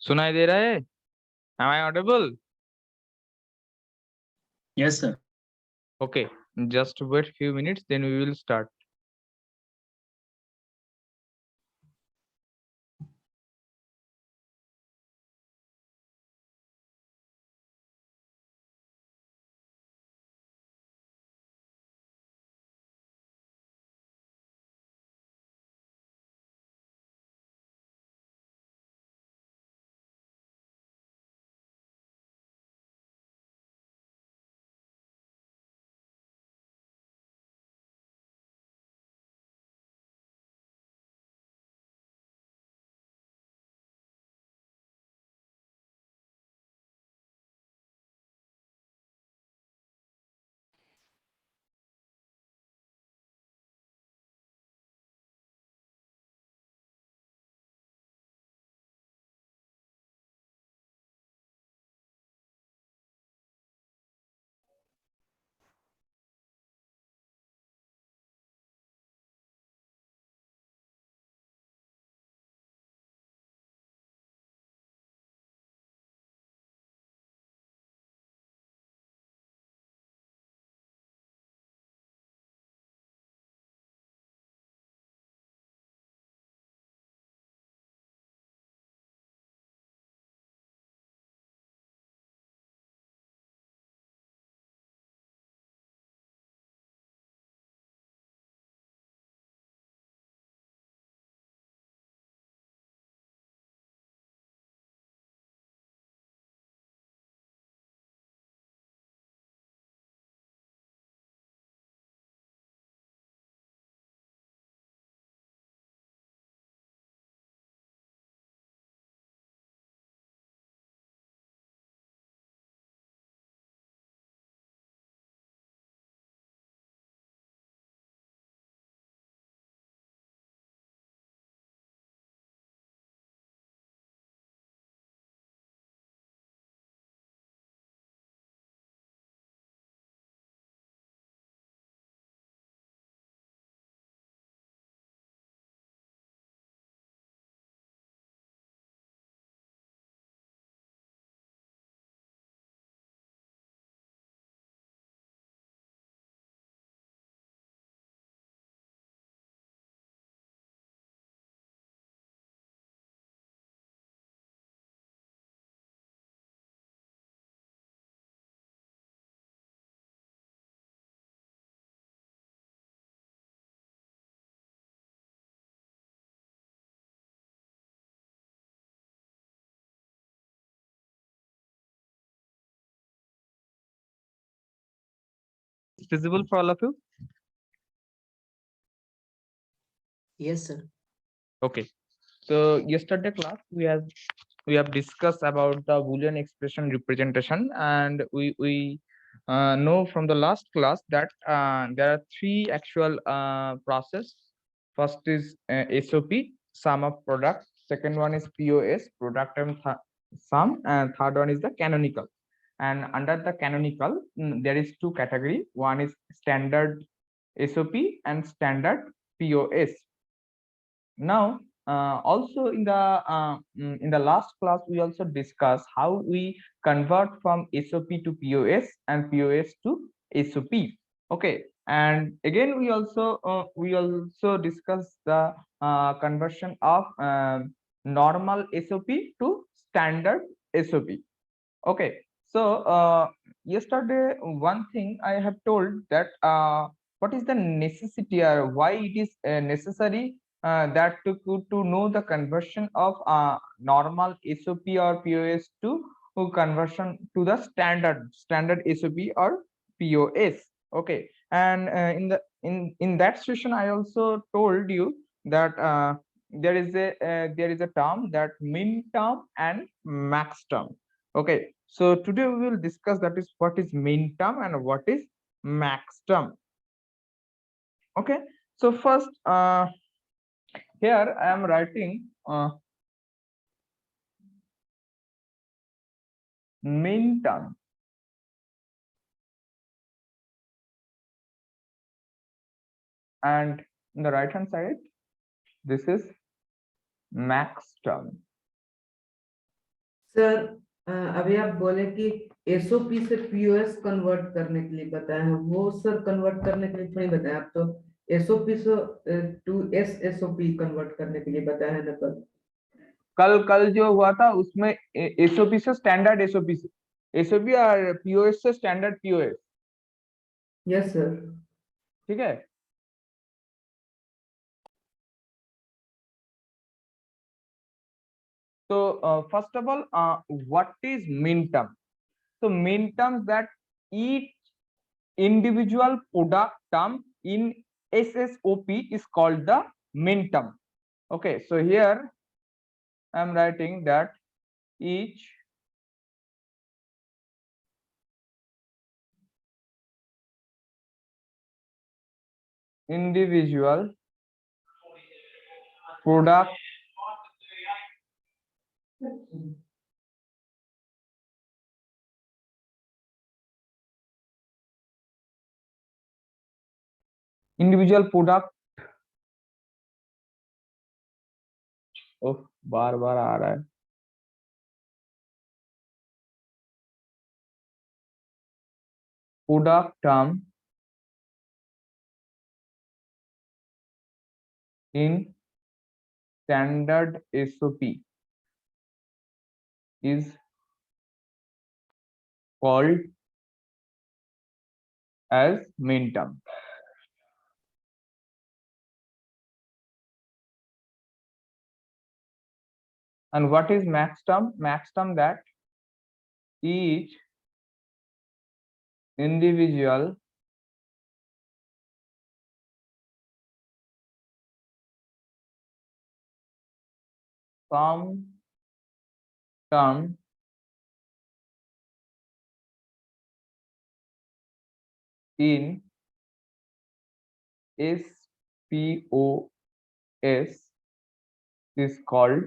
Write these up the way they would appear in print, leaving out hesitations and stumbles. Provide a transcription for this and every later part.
सुनाई दे रहा है? Am I audible? Yes, sir. Okay, just wait few minutes, then we will start. It's visible for all of you? Yes, sir. Okay. So yesterday class we have discussed about the Boolean expression representation, and we know from the last class that there are three actual process. First is SOP, sum of product. Second one is POS, product and sum, and third one is the canonical. And under the canonical, there is two category. One is standard SOP and standard POS. Now, also in the last class, we also discussed how we convert from SOP to POS and POS to SOP. Okay, and again we also discussed the conversion of normal SOP to standard SOP. Okay, so yesterday one thing I have told that what is the necessity or why it is necessary that to know the conversion of normal SOP or POS to conversion to the standard SOP or POS. Okay, and in that session I also told you that there is a term that min term and max term. Okay, so today we will discuss that is what is min term and what is max term. Okay, so first here I am writing min term, and in the right hand side this is max term. Sir अभी आप बोले कि SOP से POS convert करने के लिए बताया है, वो सर कन्वर्ट करने के लिए थोड़ी बताया, आप तो एसओपी से टू एसओपी कन्वर्ट करने के लिए बताया है ना सर। कल कल जो हुआ था उसमें एसओपी से स्टैंडर्ड एसओपी से एसओपी और पीओएस से स्टैंडर्ड पीओएस। Yes sir. ठीक है। So first of all, what is min term? So min terms that each individual product term in SSOP is called the min term. Okay, so here I am writing that each individual product ओह बार बार आ रहा है, product term in standard SOP is called as min term. And what is max term? Max term that each individual sum term in SPOS is called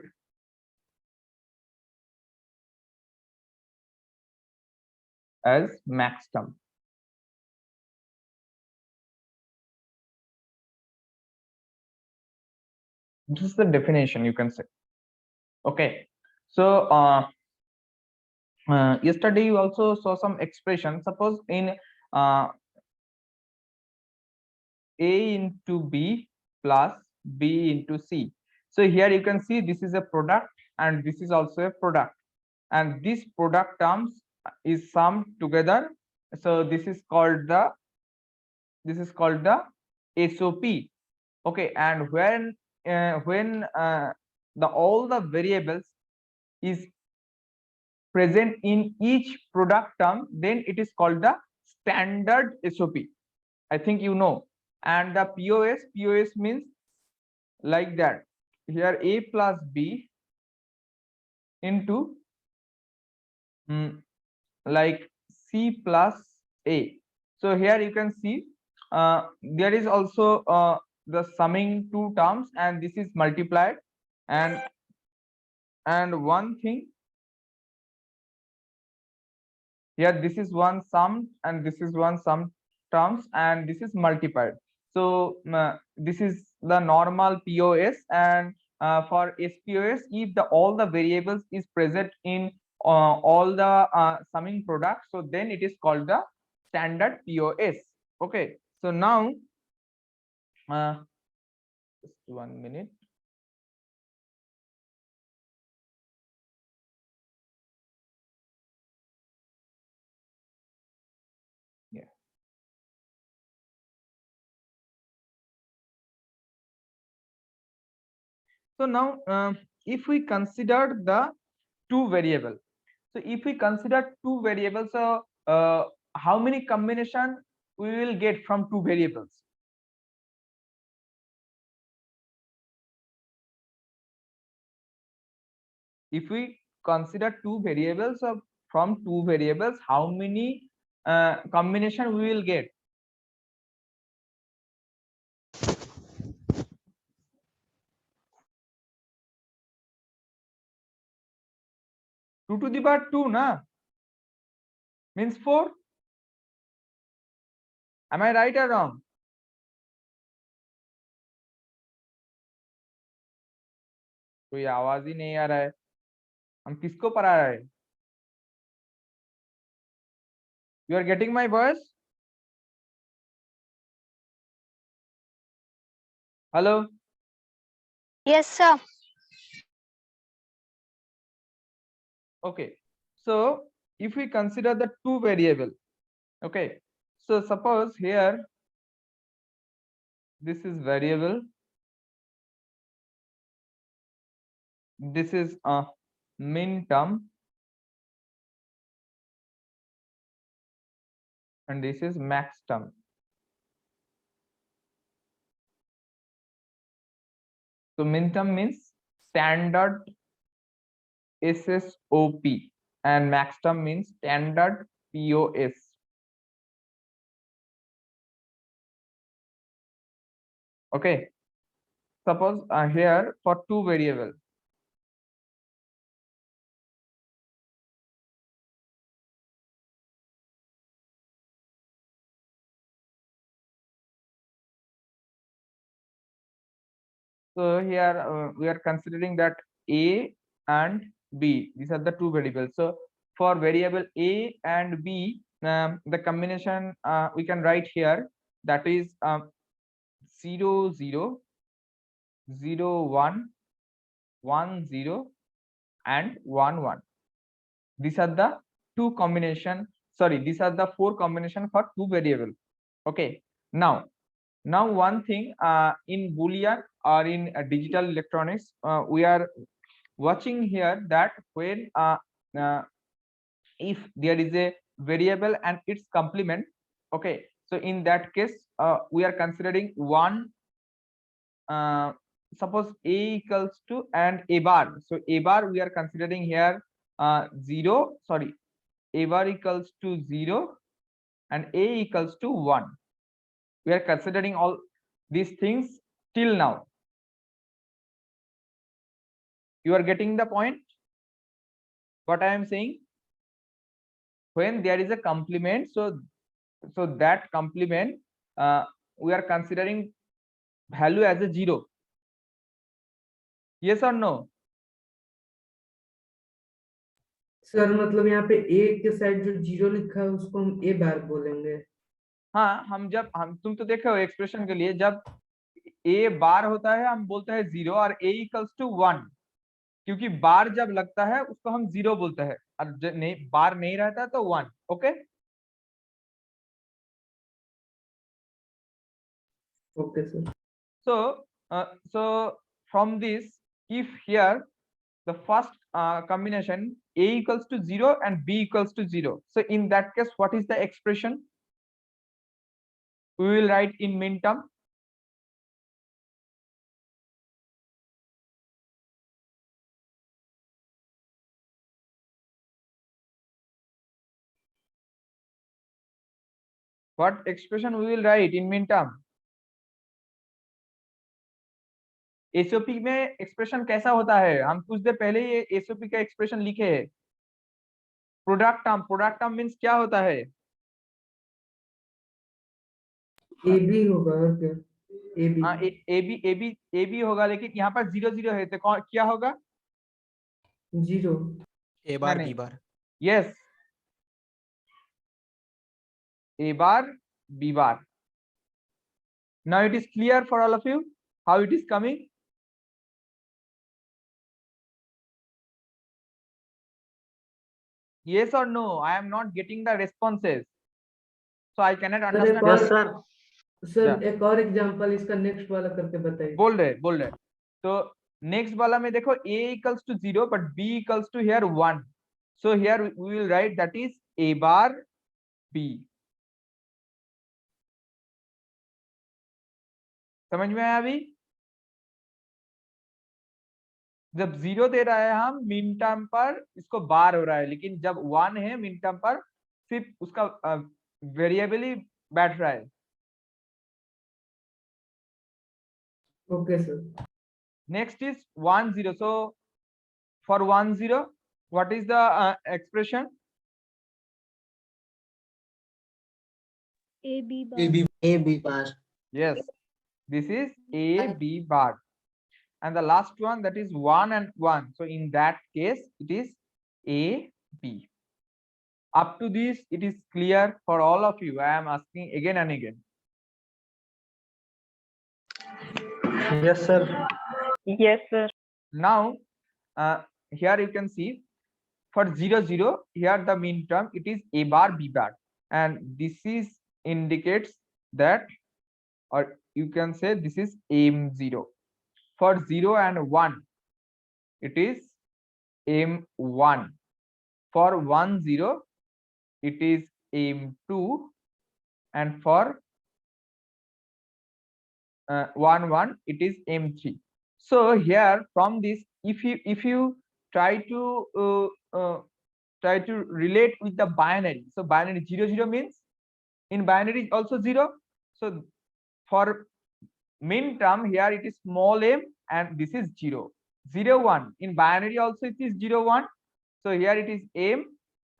as max term. This is the definition, you can say. Okay, so yesterday you also saw some expression. Suppose in A into B plus B into C. So here you can see this is a product and this is also a product, and this product terms is summed together. So this is called the SOP. Okay, and when the all the variables is present in each product term, then it is called the standard SOP. I think you know. And the POS means like that. Here A plus B into like C plus A. So here you can see there is also the summing two terms, and this is multiplied, and one thing here, this is one sum and this is one sum terms, and this is multiplied. So this is the normal POS, and for SPOS, if all the variables is present in all the summing products, so then it is called the standard POS. Okay, so now just 1 minute. Yeah. So now if we consider the two variables, so if we consider two variables, so how many combination we will get from two variables? If we consider two variables, from two variables, how many combination we will get? Two to the power two, na? Means 4. Am I right or wrong? कोई आवाज ही नहीं आ रहा है. हम किसको पढ़ा रहे हैं? You are getting my voice? Hello? Yes, sir. Okay. So if we consider the two variable, okay. So suppose here this is variable, this is a min term, and this is max term. So min term means standard SSOP and max term means standard POS. Okay. Suppose here for two variable. So here we are considering that A and B, these are the two variables. So for variable A and B, the combination we can write here, that is 0 0 0 1 1 0 and 1 1. These are the two combination, sorry, these are the four combination for two variable. Okay. Now one thing in Boolean or in digital electronics, we are watching here that when if there is a variable and its complement, okay, so in that case we are considering one, suppose A equals to and A bar, so A bar we are considering here 0, sorry, A bar equals to 0 and A equals to 1. We are considering all these things till now. You are getting the point what I am saying? When there is a complement, so that complement we are considering value as a 0. Yes or no? Sir मतलब यहाँ पे ए के side जो zero लिखा है उसको हम ए बार बोलेंगे। हाँ, हम तुम तो देखे हो एक्सप्रेशन के लिए जब ए बार होता है हम बोलते हैं 0 और ए इक्वल्स टू 1, क्योंकि बार जब लगता है उसको हम 0 बोलते हैं और नहीं बार नहीं रहता तो 1. Okay okay sir. so from this, if here the first combination A equals to 0 and B equals to 0, so in that case what is the expression we will write in min term? What expression we will write in min term? SOP में expression कैसा होता है? हम कुछ देर पहले ये SOP का expression लिखे हैं। प्रोडक्ट टर्म मींस क्या होता है? ए बी होगा और क्या? A B. हाँ, ए बी होगा, लेकिन यहाँ पर 0 0 है तो क्या होगा? Zero. A bar B bar. Yes, A bar B bar. Now it is clear for all of you how it is coming? Yes or no? I am not getting the responses, so I cannot understand. Yes, sir. Sir एक और example इसका next वाला करके बताइए। बोल रहे तो next वाला में देखो A equals to 0 but B equals to here 1, so here we will write that is A bar B. समझ में आया? अभी जब 0 दे रहा है हम मिन टर्म पर इसको बार हो रहा है, लेकिन जब 1 है मिन टर्म पर सिर्फ उसका वेरिएबल ही बैठ रहा है. Okay sir. Next is 1 0. So for 1 0, what is the expression? A B bar. A B bar. Yes, this is A B bar. and the last one, that is 1 and 1. So in that case it is A, B. Up to this it is clear for all of you. I am asking again and again. Yes, sir. Yes, sir. Now here you can see for 0 0, here the mean term it is A bar B bar, and this is indicates that, or you can say this is M0. For 0 and 1 it is M1. For 1 0 it is M2, and for 1 1 it is M3. So here from this, if you try to relate with the binary, so binary 0 0 means in binary also 0. So for min term here it is small m, and this is 0 0 1. In binary also it is 0 1. So here it is m,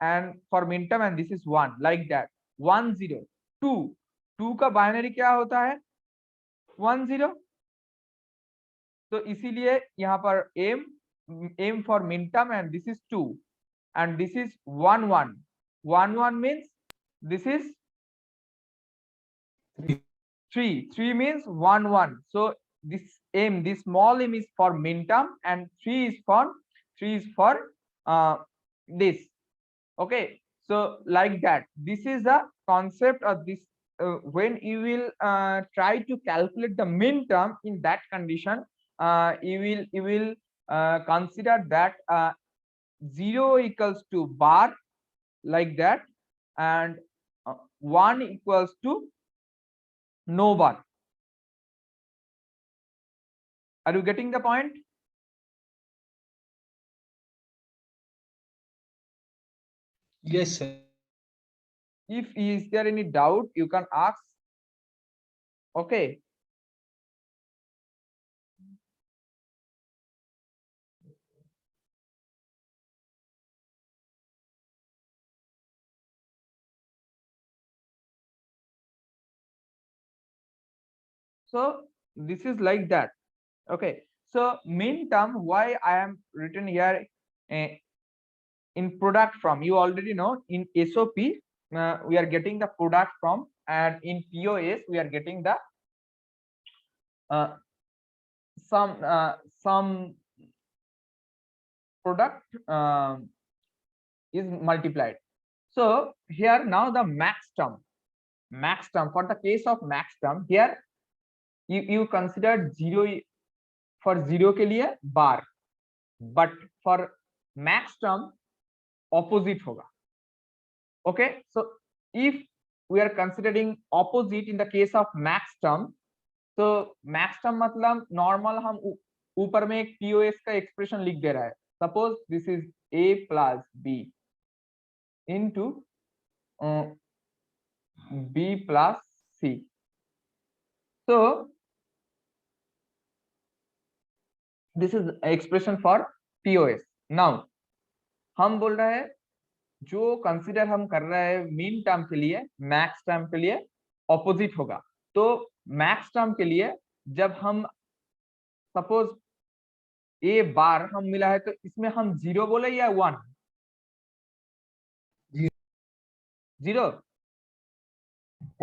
and for min term, and this is 1, like that. 1 0 2 2 का binary क्या होता है? 1 0. तो इसीलिए यहाँ पर m for min term, and this is 2, and this is 1 1. 1 1 means this is 3. 3 means 1 1. So this small m is for min term, and 3 is for this. Okay, so like that. This is the concept of this. When you will try to calculate the min term in that condition, you will consider that 0 equals to bar, like that, and 1 equals to no bar. Are you getting the point? Yes, sir. If is there any doubt, you can ask. Okay. So this is like that. Okay, so min term, why I am written here in product from, you already know, in SOP we are getting the product from, and in POS we are getting the some product is multiplied. So here now the max term, for the case of max term, here you consider 0 for 0 के लिए bar, but for max term opposite होगा. Okay, so if we are considering opposite in the case of max term, तो max term मतलब normal हम ऊपर में एक POS का expression लिख दे रहा है. Suppose this is A plus B into B plus C. So this is expression for POS. Now हम बोल रहे हैं जो कंसिडर हम कर रहे हैं मीन टर्म के लिए, मैक्स टर्म के लिए ऑपोजिट होगा. तो मैक्स टर्म के लिए जब हम सपोज ए बार हम मिला है, तो इसमें हम 0 बोले या 1? 0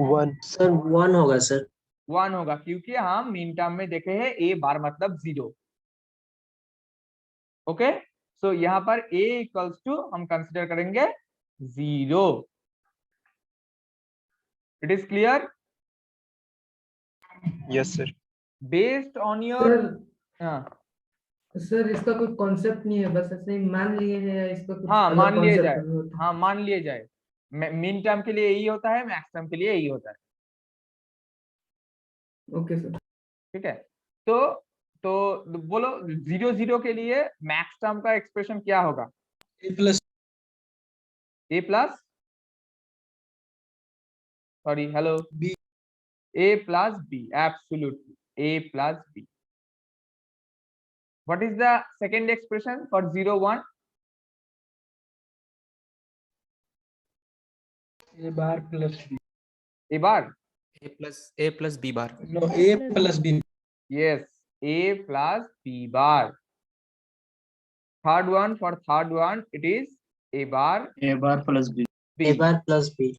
1 सर, 1 होगा सर. 1 होगा, क्योंकि हम मीन टर्म में देखे हैं ए बार मतलब 0. ओके, सो यहाँ पर a इक्वल्स टू हम कंसिडर करेंगे 0. It is clear? Yes sir. Based on your sir इसका कोई कॉन्सेप्ट नहीं है, बस ऐसे ही मान लिए हैं, या इसका कुछ हाँ, अलग मान लिए concept जाए. भी होता है? हाँ, मान लिए जाए. मीन टर्म के लिए यही होता है, मैक्स टर्म के लिए यही होता है. Okay sir. ठीक है, तो बोलो 0 0 के लिए मैक्स टर्म का एक्सप्रेशन क्या होगा? A plus sorry, hello, B. A plus B, absolutely, A plus B. What is the second expression for 0 1? A bar plus B. A bar. A plus B bar. No, A plus B. Yes, A plus B bar. Third one, for third one, it is A bar A bar plus B. A B. bar plus B.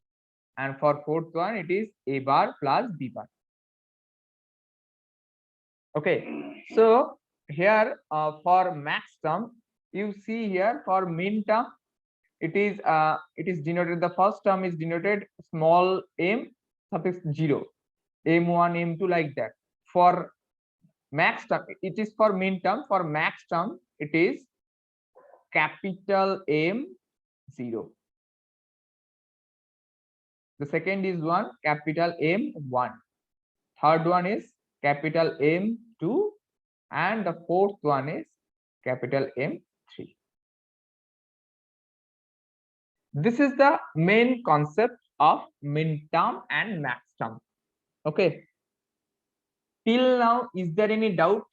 And for fourth one, it is A bar plus B bar. Okay, so here for max term, you see here for min term, it is denoted, the first term is denoted small m suffix 0, m1 m2 like that. For max term, it is for min term. For max term, it is capital M0. The second is one capital M1. Third one is capital M2, and the fourth one is capital M3. This is the main concept of min term and max term. Okay. Till now, is there any doubt?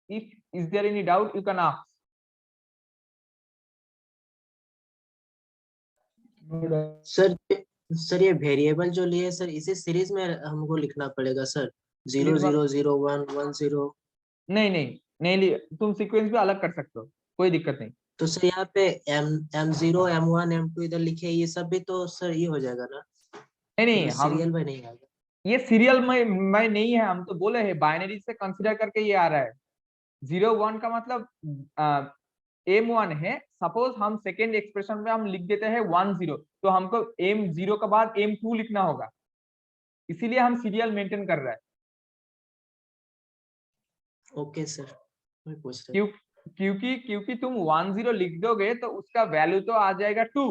If is there any doubt, you can ask. Sir ये variable जो लिए sir इसे series में हमको लिखना पड़ेगा sir 0 0 0 1 1 0। नहीं लिए, तुम सीक्वेंस भी अलग कर सकते हो, कोई दिक्कत नहीं। तो सर यहाँ पे M0 M1 M2 इधर लिखे, ये सब भी तो सर ये हो जाएगा ना? नहीं हम सीरियल में नहीं आएगा। ये सीरियल में नहीं है, हम तो बोले हैं बाइनरी से कंसीडर करके ये आ रहा है। 0 1 का मतलब M1 है। सपोज हम सेकेंड एक्सप्रेशन में हम लिख देते हैं 1 0, तो हमको M0 के बाद M2 लिखना होगा, इसीलिए हम सीरियल मेंटेन कर रहे हैं। ओके सर, मैं पूछ रहा हूँ। क्योंकि तुम 1 0 लिख दोगे तो उसका वैल्यू तो आ जाएगा 2,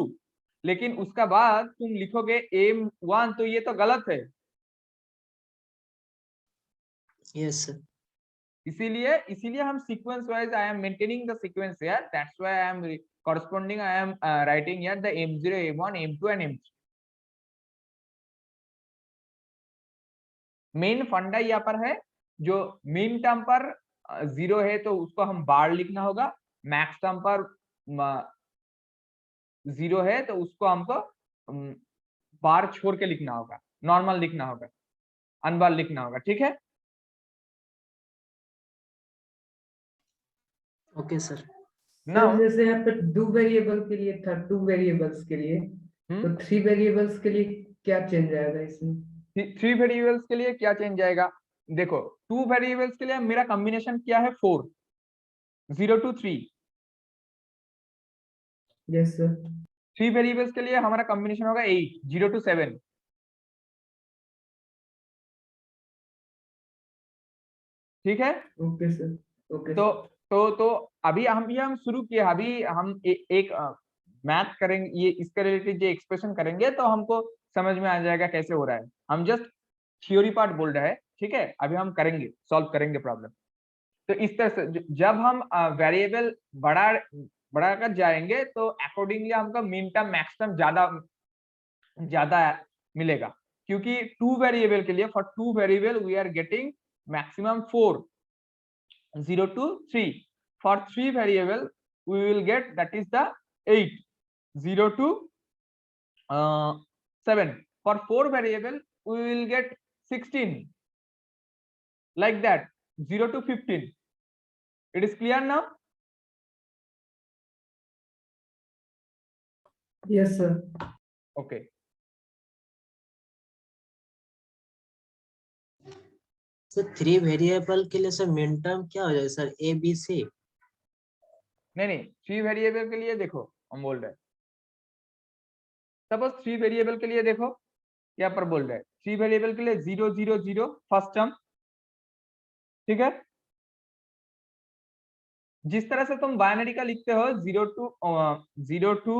लेकिन उसका बाद तुम लिखोगे M1, तो ये तो गलत है। Yes sir. इसीलिए हम sequence wise I am maintaining the sequence here, that's why I am corresponding I am writing here the M0 M1 M2 and M3. Main फंडा यहाँ पर है, जो मिन टर्म पर 0 है तो उसको हम बार लिखना होगा, मैक्स टर्म पर 0 है तो उसको हमको बार छोड़ के लिखना होगा, नॉर्मल लिखना होगा, अनबार लिखना होगा। ठीक है, ओके सर। नाउ जैसे यहाँ पे 2 वेरिएबल के लिए था, 2 वेरिएबल्स के लिए, तो 3 वेरिएबल्स के लिए क्या चेंज आएगा इसमें? 3 वेरिएबल्स के लिए क्या चेंज आएगा? देखो 2 वेरिएबल्स के लिए मेरा कॉम्बिनेशन क्या है? 4 0 to 3। Yes sir. 3 वेरिएबल्स के लिए हमारा कॉम्बिनेशन होगा 8 0 to 7। ठीक है, ओके सर। ओके। तो अभी हम शुरू किए, अभी हम एक मैथ करेंगे, ये इसके रिलेटेड जो एक्सप्रेशन करेंगे तो हमको समझ में आ जाएगा कैसे हो रहा है। हम जस्ट थ्योरी पार्ट बोल रहे हैं, ठीक है, अभी हम करेंगे, सॉल्व करेंगे प्रॉब्लम। तो इस तरह से जब हम वेरिएबल बढ़ा कर जाएंगे तो अकॉर्डिंगली हमको मिन टर्म मैक्स टर्म ज्यादा मिलेगा, क्योंकि 2 वेरिएबल के लिए, for 2 variable we are getting maximum 4 0 to 3. For 3 variable we will get, that is the 8 0 to 7. For 4 variable we will get 16, like that, 0 to 15. It is clear now? Yes sir. Okay. Sir 3 variable के लिए sir min term क्या हो जाएगा sir? A B C? नहीं 3 variable के लिए देखो, हम बोल रहे हैं सपोज 3 वेरिएबल के लिए देखो, यहाँ पर बोल रहे हैं 3 वेरिएबल के लिए 0 0 0 फर्स्ट टर्म। ठीक है, जिस तरह से तुम बाइनरी का लिखते हो 0 to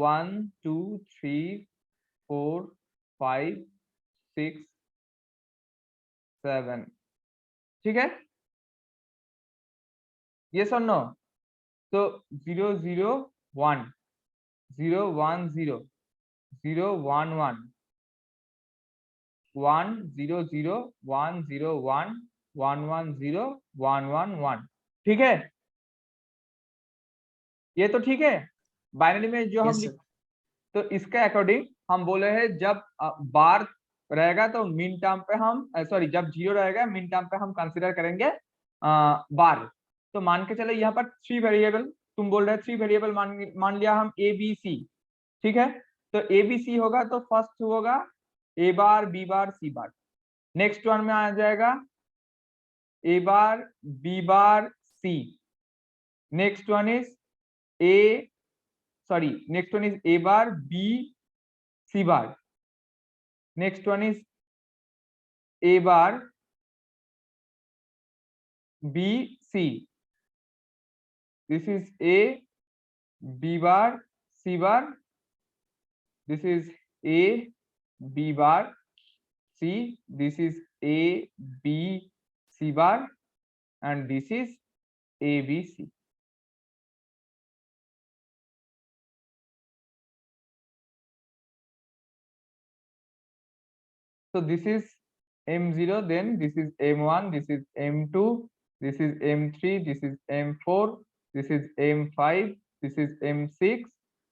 1 2 3 4 5 6 7, ठीक है, ये और नो? तो 0 0 1 0 1 0 0 1 1 1 0 0 1 0 1 1 1 0 1 1 1। ठीक है, ये तो ठीक है बाइनरी में जो हम Yes, sir. तो इसके अकॉर्डिंग हम बोले हैं जब बार रहेगा तो मिन टर्म पे हम सॉरी जब 0 रहेगा मिन टर्म पे हम कंसीडर करेंगे बार। तो मान के चले यहाँ पर 3 वेरिएबल, तुम बोल रहे 3 वेरिएबल मान लिया हम ए बी सी, ठीक है। तो ए बी सी होगा तो फर्स्ट होगा A bar B bar C bar. Next one में आ जाएगा A bar B bar C. Next one is next one is a bar b c bar. Next one is a bar b c. This is a b bar c bar. This is a b bar c. This is a b c bar, and this is a b c. So this is M0, then this is M1, this is M2, this is M3, this is M4, this is M5, this is M6,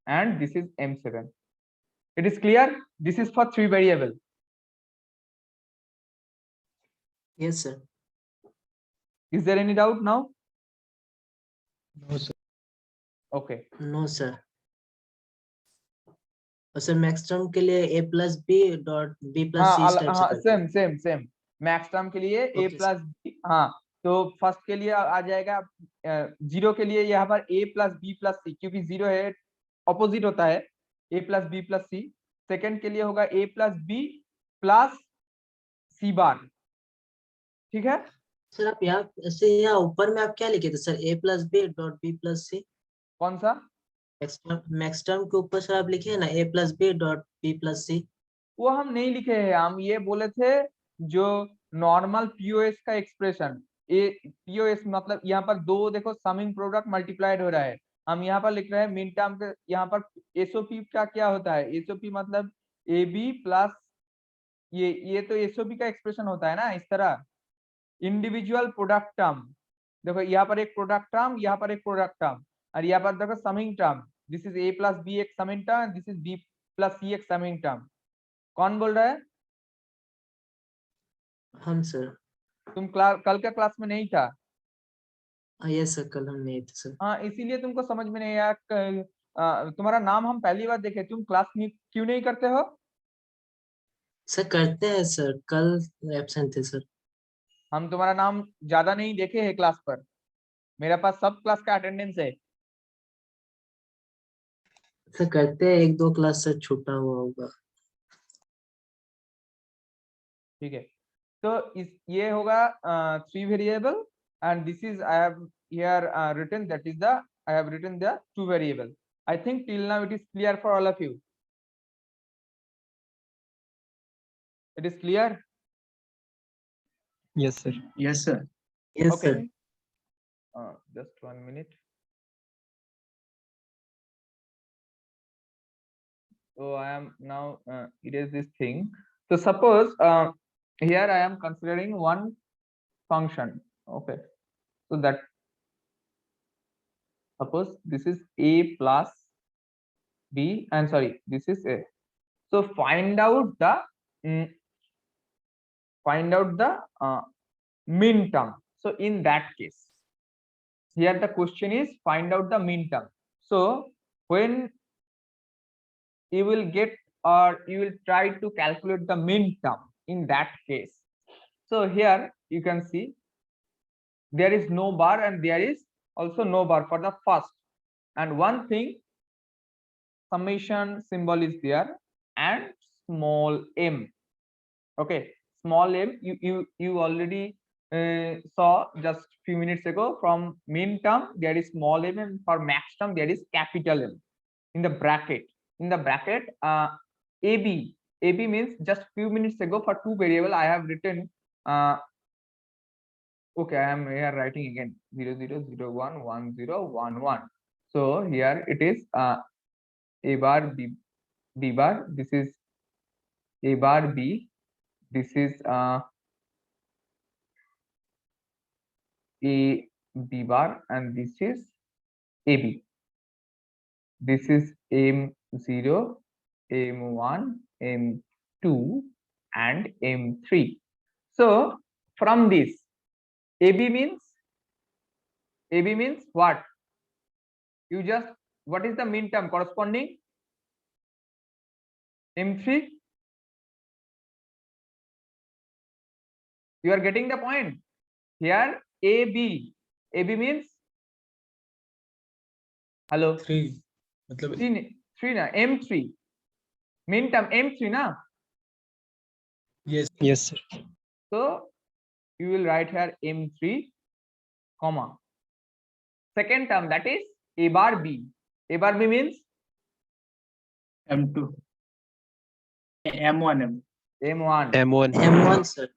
and this is M7. It is clear? This is for 3 variable. Yes, sir. Is there any doubt now? No, sir. Okay. No, sir. और sir max term के लिए a plus b dot b plus c इस type से करते हैं। Same max term के लिए a Okay, plus b। हाँ, तो फर्स्ट के लिए आ जाएगा 0 के लिए यहाँ पर a plus b plus c, क्योंकि 0 है ऑपोजिट होता है a plus b plus c। Second के लिए होगा a plus b plus c बार, ठीक है। सर आप यहाँ ऐसे यहाँ ऊपर में आप क्या लिखे थे sir a plus b dot b plus c? कौन सा? मैक्स टर्म के ऊपर सर आप लिखे हैं ना a plus b dot b plus c? वो हम नहीं लिखे हैं, हम ये बोले थे जो नॉर्मल पीओएस का एक्सप्रेशन, ए पीओएस मतलब यहाँ पर दो देखो समिंग प्रोडक्ट मल्टीप्लाइड हो रहा है, हम यहाँ पर लिख रहे हैं मिन टर्म के। यहाँ पर एसओपी का क्या होता है? एसओपी मतलब ए बी प्लस ये तो एसओपी का एक्सप्रेशन होता है ना इस तरह, इंडिविजुअल प्रोडक्ट टर्म। देखो यहाँ पर एक प्रोडक्ट टर्म, यहाँ पर एक प्रोडक्ट टर्म, और यहाँ पर देखो summing term. This is A plus B एक summing term, this is B plus C एक समिंग टर्म। कौन बोल रहा है? हम सर। तुम कल के क्लास में नहीं था? यस सर, कल हम नहीं थे सर। हाँ, इसीलिए तुमको समझ में नहीं आया। तुम्हारा नाम हम पहली बार देखे, तुम क्लास क्यों नहीं करते हो? सर करते हैं सर, कल एब्सेंट थे सर। हम तुम्हारा नाम ज्यादा नहीं देखे हैं क्लास पर, मेरे पास सब क्लास का अटेंडेंस है। सर करते हैं, 1-2 क्लास से छूटा हुआ होगा। ठीक है, तो इस ये होगा 3 variable, and this is I have here written, that is the I have written the 2 variable. I think till now it is clear for all of you. It is clear? Yes, sir. Yes sir. Yes Okay. sir. Just 1 minute. So I am now erase this thing. So suppose here I am considering one function. Okay, so that suppose this is a plus b, and sorry, this is a. So find out the min term. So in that case, here the question is find out the min term. So when you will get, or you will try to calculate the min term in that case, so here you can see there is no bar and there is also no bar for the first, and one thing, summation symbol is there and small m. Okay, small m you already saw just few minutes ago. From min term there is small m, and for max term there is capital M in the bracket. In the bracket ab means just few minutes ago for 2 variable I have written okay, I am here writing again 0 0 0 1 1 0 1 1. So here it is a bar b bar, this is a bar b, this is a b bar, and this is ab. This is m0, M1, M2, and M3. So from this, AB means what? You just, what is the mean term corresponding? M3. You are getting the point here. AB means, hello, 3 मतलब 3 na, M3 mean term M3 na. yes sir. So you will write here M3 comma second term, that is A bar B. A bar B means M2 M1 M1. M1 sir.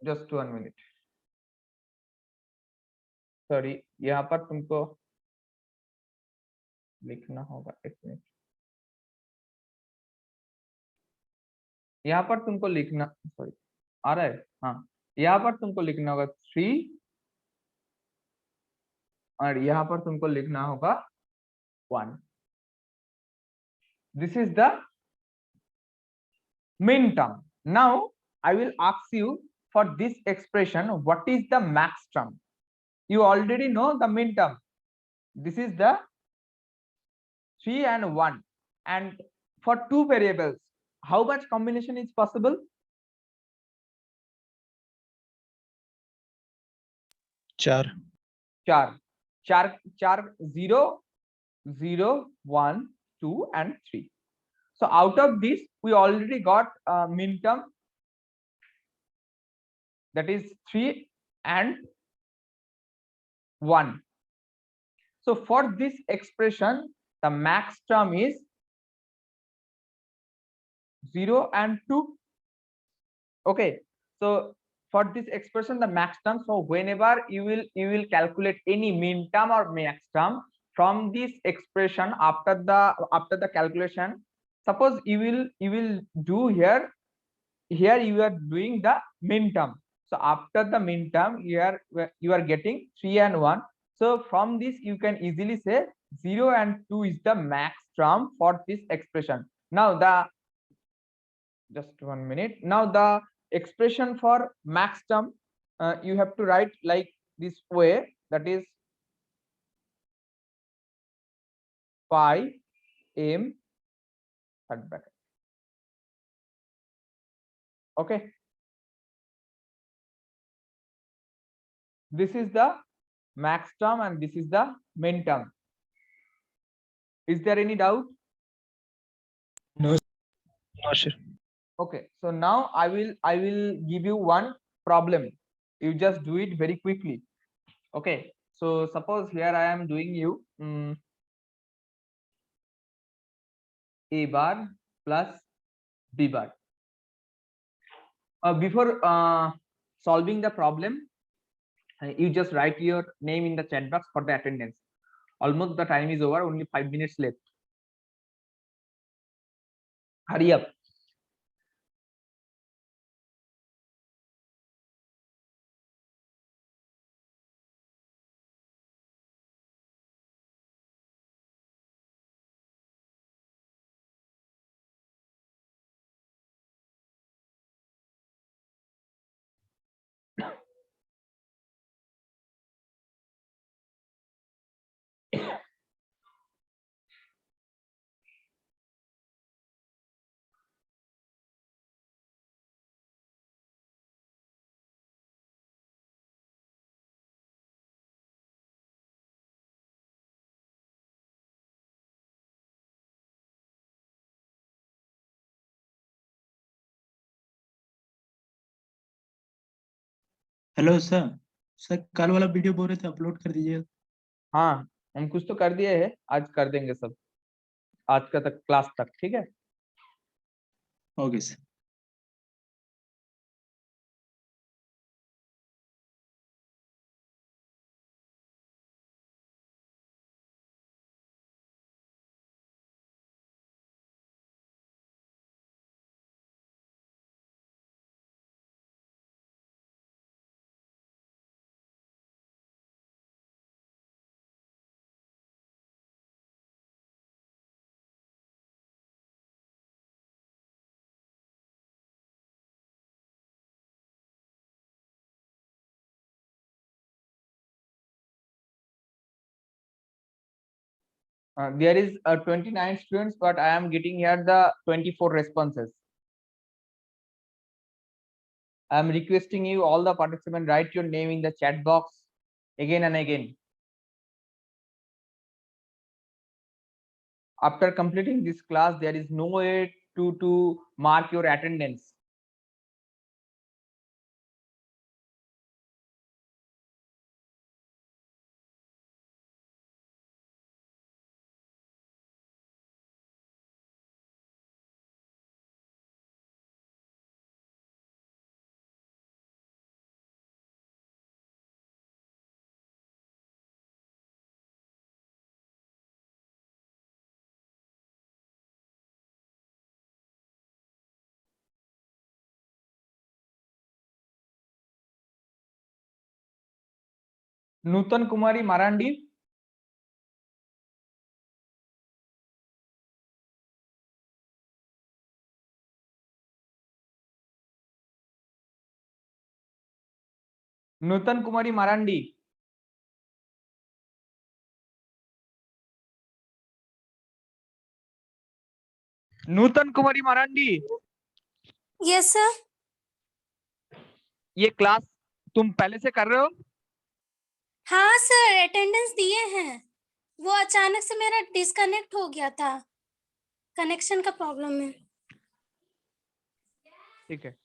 Just 1 minute. Sorry, यहाँ पर तुमको लिखना होगा, एक minute. यहाँ पर तुमको लिखना, सॉरी आ रहा है, हाँ, यहाँ पर तुमको लिखना होगा 3 और यहाँ पर तुमको लिखना होगा 1. This is the min term. Now I will ask you for this expression, what is the max term? You already know the min term. This is the 3 and 1, and for two variables, how much combination is possible? 4 4 0 0 1 2 and 3. So out of this we already got a min term, that is 3 and 1. So for this expression the max term is 0 and 2. Okay, so for this expression the max term, so whenever you will calculate any min term or max term from this expression, after the calculation, suppose you will do here you are doing the min term. So after the min term you are getting 3 and 1. So from this you can easily say 0 and 2 is the max term for this expression. Now just 1 minute. Now the expression for max term, you have to write like this way, that is phi m third bracket. Okay, this is the max term and this is the min term. Is there any doubt? no sir. Okay, so now I will give you one problem. You just do it very quickly. Okay, so suppose here I am doing you A bar plus B bar. Before solving the problem, you just write your name in the chat box for the attendance. Almost the time is over, only 5 minutes left. Hurry up. Hello sir कल वाला video बोल रहे थे upload कर दीजिए। हाँ, हम कुछ तो कर दिए हैं, आज कर देंगे सब, आज का तक क्लास तक, ठीक है। Okay sir. There is 29 students, but I am getting here the 24 responses. I am requesting you, all the participants, write your name in the chat box again and again. After completing this class, there is no way to mark your attendance. Nutan Kumari Marandi. Nutan Kumari Marandi. Nutan Kumari Marandi, yes sir. ये class तुम पहले से कर रहे हो? हाँ sir, attendance दिए हैं। वो अचानक से मेरा डिस्कनेक्ट हो गया था, कनेक्शन का प्रॉब्लम है। ठीक है।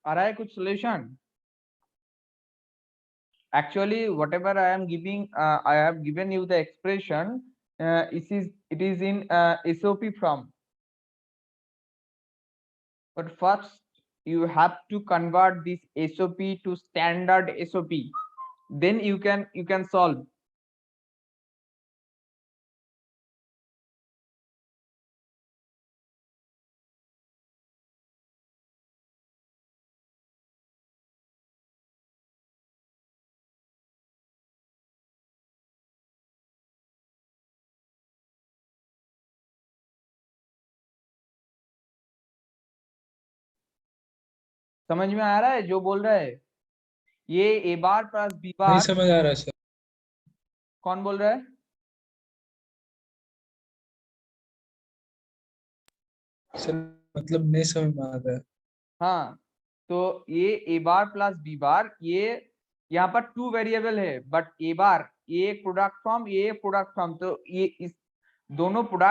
आ रहा है कुछ solution? Actually, whatever I am giving, I have given you the expression. It is in SOP form. But first, you have to convert this SOP to standard SOP. Then you can solve. समझ में आ रहा है जो बोल रहा है? ये ए बार plus B नहीं बार, समझ आ रहा है सर। कौन बोल रहा है? सर मतलब नहीं समझ में आ रहा है। हाँ, तो ये ए बार प्लस बी बार, ये यहाँ पर 2 वेरिएबल है, बट ए बार ये प्रोडक्ट फॉर्म, ये प्रोडक्ट फॉर्म, तो ये इस दोनों प्रोडक्ट